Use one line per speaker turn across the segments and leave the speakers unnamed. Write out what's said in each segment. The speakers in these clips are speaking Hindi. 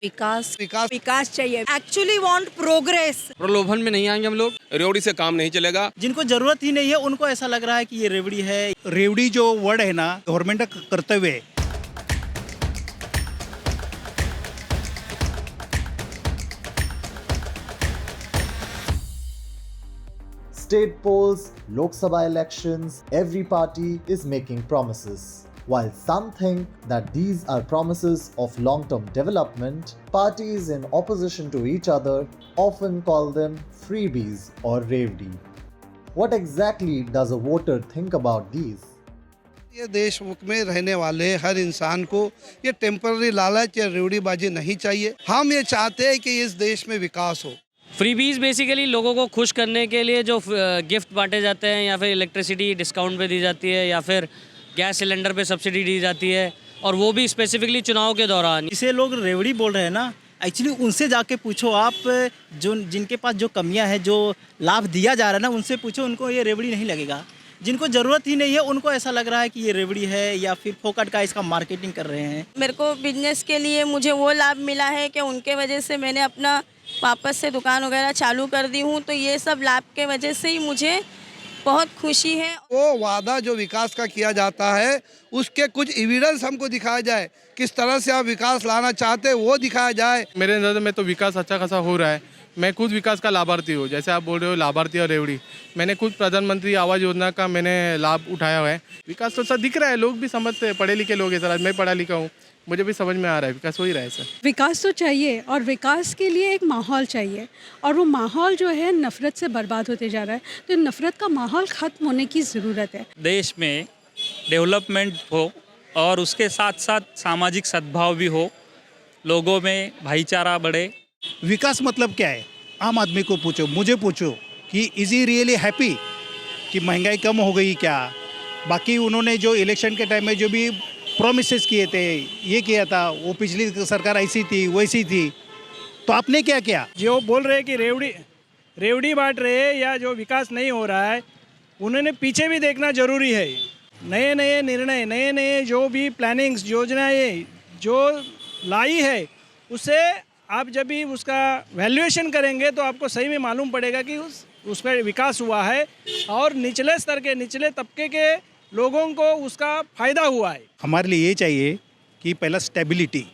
विकास विकास विकास चाहिए। Actually want progress.
प्रलोभन में नहीं आएंगे हम लोग।
रेवड़ी से काम नहीं चलेगा।
जिनको जरूरत ही नहीं है उनको ऐसा लग रहा है कि ये रेवड़ी है। रेवड़ी जो वर्ड है ना, गवर्नमेंट का कर्तव्य है।
State polls, Lok Sabha elections, every party is making promises. While some think that these are promises of long-term development, parties in opposition to each other often call them freebies or revdi. What exactly does a voter think about these?
ये देश में रहने वाले हर इंसान को ये टेम्पररी लालच या रेवड़ीबाजी नहीं चाहिए। हम ये चाहते हैं कि इस देश में विकास हो।
फ्रीबीज बेसिकली लोगों को खुश करने के लिए जो गिफ्ट बांटे जाते हैं, या फिर इलेक्ट्रिसिटी डिस्काउंट पे दी जाती है, या फिर गैस सिलेंडर पे सब्सिडी दी जाती है, और वो भी स्पेसिफिकली चुनाव के दौरान।
इसे लोग रेवड़ी बोल रहे हैं ना, एक्चुअली उनसे जाके पूछो आप, जो जिनके पास जो कमियां है, जो लाभ दिया जा रहा है ना, उनसे पूछो, उनको ये रेवड़ी नहीं लगेगा। जिनको ज़रूरत ही नहीं है उनको ऐसा लग रहा है कि ये रेवड़ी है या फिर फोकट का इसका मार्केटिंग कर रहे हैं।
मेरे को बिजनेस के लिए मुझे वो लाभ मिला है कि उनके वजह से मैंने अपना वापस से दुकान वगैरह चालू कर दी हूँ, तो ये सब लाभ के वजह से ही मुझे बहुत खुशी है।
वो वादा जो विकास का किया जाता है उसके कुछ एविडेंस हमको दिखाया जाए, किस तरह से आप विकास लाना चाहते हैं वो दिखाया जाए।
मेरे नज़र में तो विकास अच्छा खासा हो रहा है। मैं खुद विकास का लाभार्थी हूँ। जैसे आप बोल रहे हो लाभार्थी और रेवड़ी, मैंने खुद प्रधानमंत्री आवास योजना का मैंने लाभ उठाया हुआ है। विकास तो सर दिख रहा है, लोग भी समझते हैं, पढ़े लिखे लोग हैं सर। मैं पढ़ा लिखा हूँ, मुझे भी समझ में आ रहा है विकास हो ही रहा है सर।
विकास तो चाहिए, और विकास के लिए एक माहौल चाहिए, और वो माहौल जो है नफ़रत से बर्बाद होते जा रहा है। तो नफ़रत का माहौल ख़त्म होने की ज़रूरत है।
देश में डेवलपमेंट हो और उसके साथ साथ सामाजिक सद्भाव भी हो, लोगों में भाईचारा बढ़े।
विकास मतलब क्या है? आम आदमी को पूछो, मुझे पूछो कि इज़ ही रियली हैप्पी कि महंगाई कम हो गई क्या? बाकी उन्होंने जो इलेक्शन के टाइम में जो भी प्रॉमिसेस किए थे, ये किया था, वो पिछली सरकार ऐसी थी वैसी थी, तो आपने क्या किया?
जो बोल रहे हैं कि रेवड़ी बांट रहे हैं या जो विकास नहीं हो रहा है, उन्होंने पीछे भी देखना जरूरी है। नए नए निर्णय, नए नए जो भी प्लानिंग्स, योजनाएं जो लाई है, उससे आप जब भी उसका वैल्यूएशन करेंगे तो आपको सही में मालूम पड़ेगा कि उसका विकास हुआ है और निचले स्तर के, निचले तबके के लोगों को उसका फ़ायदा हुआ है।
हमारे लिए ये चाहिए कि पहला स्टेबिलिटी,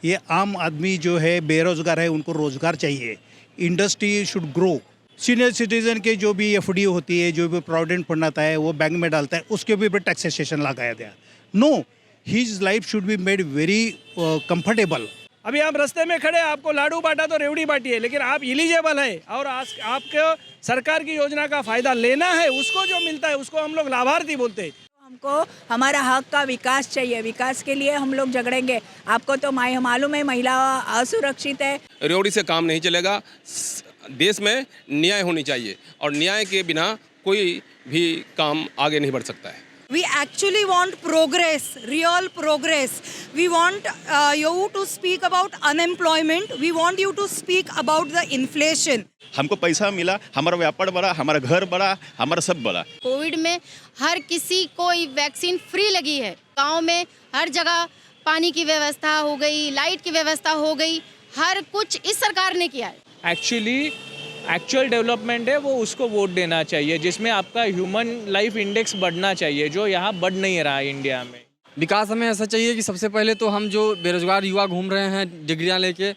ये आम आदमी जो है बेरोज़गार है उनको रोज़गार चाहिए। Industry should grow. Senior citizen के जो भी एफडी होती है, जो भी प्रोविडेंट फंड आता है, वो बैंक में डालता है, उसके भी टैक्सेशन लगाया गया। No, his life should be made very comfortable.
अभी आप रास्ते में खड़े, आपको लाडू बांटा तो रेवड़ी बांटी है, लेकिन आप एलिजिबल है और आपको सरकार की योजना का फ़ायदा लेना है, उसको जो मिलता है उसको हम लोग लाभार्थी बोलते हैं।
हमको हमारा हक का विकास चाहिए। विकास के लिए हम लोग झगड़ेंगे। आपको तो मालूम है महिला असुरक्षित है।
रेवड़ी से काम नहीं चलेगा। देश में न्याय होनी चाहिए और न्याय के बिना कोई भी काम आगे नहीं बढ़ सकता है।
We actually want progress, real progress. We want you to speak about unemployment. We want you to speak about the inflation.
हमको पैसा मिला, हमारा व्यापार बढ़ा, हमारा घर बढ़ा, हमारा सब बढ़ा।
कोविड में हर किसी को वैक्सीन फ्री लगी है। गांव में हर जगह पानी की व्यवस्था हो गई, लाइट की व्यवस्था हो गई, हर कुछ इस सरकार ने किया है।
एक्चुअल डेवलपमेंट है वो, उसको वोट देना चाहिए, जिसमें आपका ह्यूमन लाइफ इंडेक्स बढ़ना चाहिए, जो यहाँ बढ़ नहीं रहा है इंडिया में।
विकास हमें ऐसा चाहिए कि सबसे पहले तो हम जो बेरोजगार युवा घूम रहे हैं डिग्रियां लेके,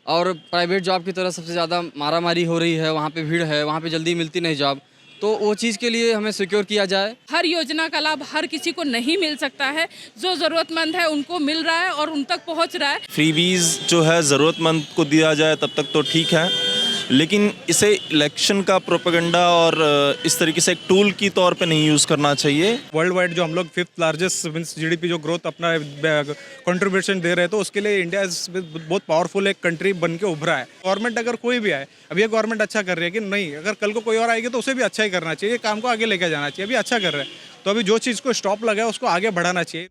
और प्राइवेट जॉब की तरह सबसे ज़्यादा मारामारी हो रही है, वहाँ पे भीड़ है, वहाँ पे जल्दी मिलती नहीं जॉब, तो वो चीज़ के लिए हमें सिक्योर किया जाए।
हर योजना का लाभ हर किसी को नहीं मिल सकता है। जो ज़रूरतमंद है उनको मिल रहा है और उन तक पहुँच रहा है।
फ्रीबीज जो है ज़रूरतमंद को दिया जाए तब तक तो ठीक है, लेकिन इसे इलेक्शन का प्रोपेगेंडा और इस तरीके से एक टूल की तौर पे नहीं यूज़ करना चाहिए।
वर्ल्ड वाइड जो हम लोग 5th लार्जेस्ट मीन्स जीडीपी जो ग्रोथ अपना कंट्रीब्यूशन दे रहे हैं, तो उसके लिए इंडिया बहुत पावरफुल एक कंट्री बन के उभरा है। गवर्नमेंट अगर कोई भी आए, अभी ये गवर्नमेंट अच्छा कर रही है कि नहीं, अगर कल को कोई और आएगी तो उसे भी अच्छा ही करना चाहिए, काम को आगे लेकर जाना चाहिए। अभी अच्छा कर रहे हैं तो अभी जो चीज़ को स्टॉप लगा है उसको आगे बढ़ाना चाहिए।